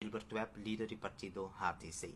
Gilbert Webb, líder do partido HTC.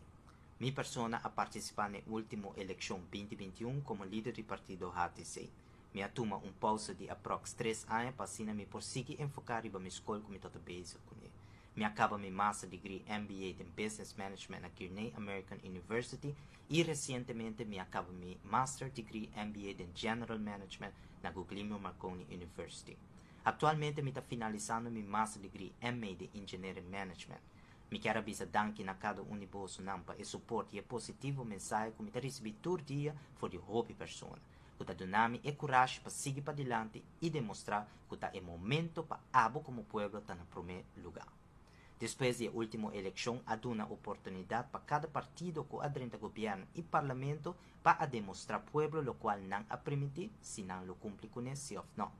Mi persona ha participato nell'ultima elezione 2021 come leader del partito HTC. Mi attuma un pausa di approx 3 anni passina mi porsegui enfocare ba mi scuola come tata base con ele. Mi acaba mi master degree MBA in Business Management a Kearney American University e recentemente mi acaba mi master degree MBA in General Management na Guglielmo Marconi University. Attualmente mi sta finalizzando mi master degree MA di Engineering Management. Mi quero bisa danke na cada uniboso nampa e suporte e positivo mensagem que me está recebido todo dia for de hobby persona. Que está donando e coragem para seguir para adiante e demonstrar que está é momento para abo como pueblo está no primeiro lugar. Depois da última eleição, há uma oportunidade para cada partido que adrenta governo e parlamento para demonstrar ao pueblo o qual não a permitir se não lo cumpre com esse ou não.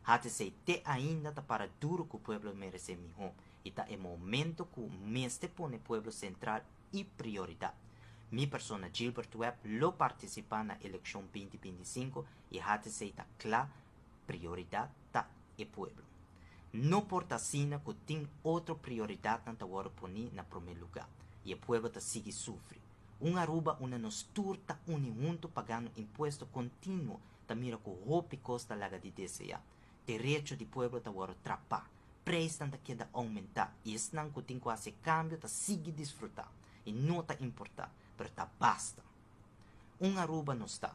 HTC te ainda está para duro que o pueblo merece melhor. E está é momento que o mestre põe o pueblo central e prioridade. Mi persona Gilbert Webb lo participa na eleição 2025 e HTC está clara, prioridade está o pueblo. Não porta sina que tem outra prioridade na hora poni na primeiro lugar. E o pueblo está sigue sofre. Aruba uma nos turta junto pagando imposto contínuo da mira que o roupa costa laga de desejar. Direito do pueblo está agora trapar. Preço está queda aumentar. E estão que tem quase cambio está sigue desfrutar. E não está importar, mas está basta. Aruba não está.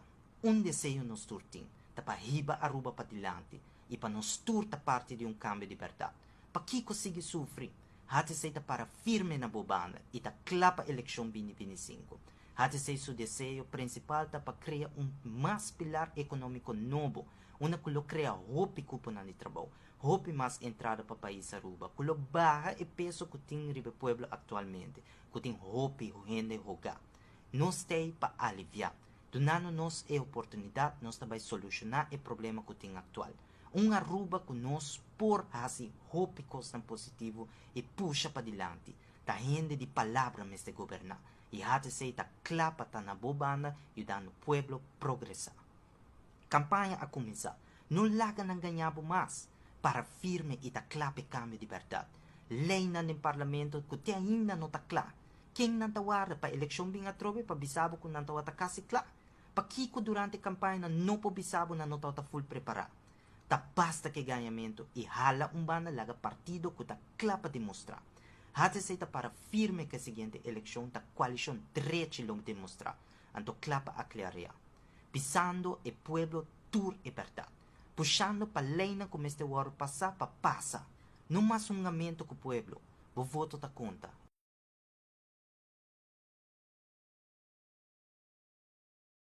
Desejo nos turtim. Está para riba Aruba para dilante. E para nos turta parte de cambio de verdade. Para que conseguir sofrer? HTC está para firme na bobana e está clapa eleição 2025. HTC seu desejo principal está para criar mais pilar econômico novo, onde que cria roupa cupo de trabalho, roupa mais entrada para o país Aruba, que barra e peso que tem no pueblo atualmente, que tem roupa e renda jogar. Nós temos para aliviar, dando-nos a oportunidade, nós também solucionar o problema que tem atual. Aruba que nós por assim roupa costa positivo e puxa para dilante, da rende de palavra neste governar. E HTC está clapa tá na bobana e dando o pueblo progressar. Campanha a começar. Não laga não ganhava mais. Para firme e tá clape cambio de verdade. Lei no parlamento que te ainda não está claro. Quem não está guarda para a eleição bem a trove para bisabo que não está quase claro. Para Kiko durante a campanha não para bisabo não está full preparado. Tá basta que ganhamento e hala bana laga partido que tá clapa demonstrar. HTC tá para firme que a seguinte eleição tá coalição direito long demonstrar. Anto clapa a clarear. Pisando e pueblo tur e verdade. Puxando para leina como este war passar para passa. Não mais lamento com o pueblo. O voto tá conta.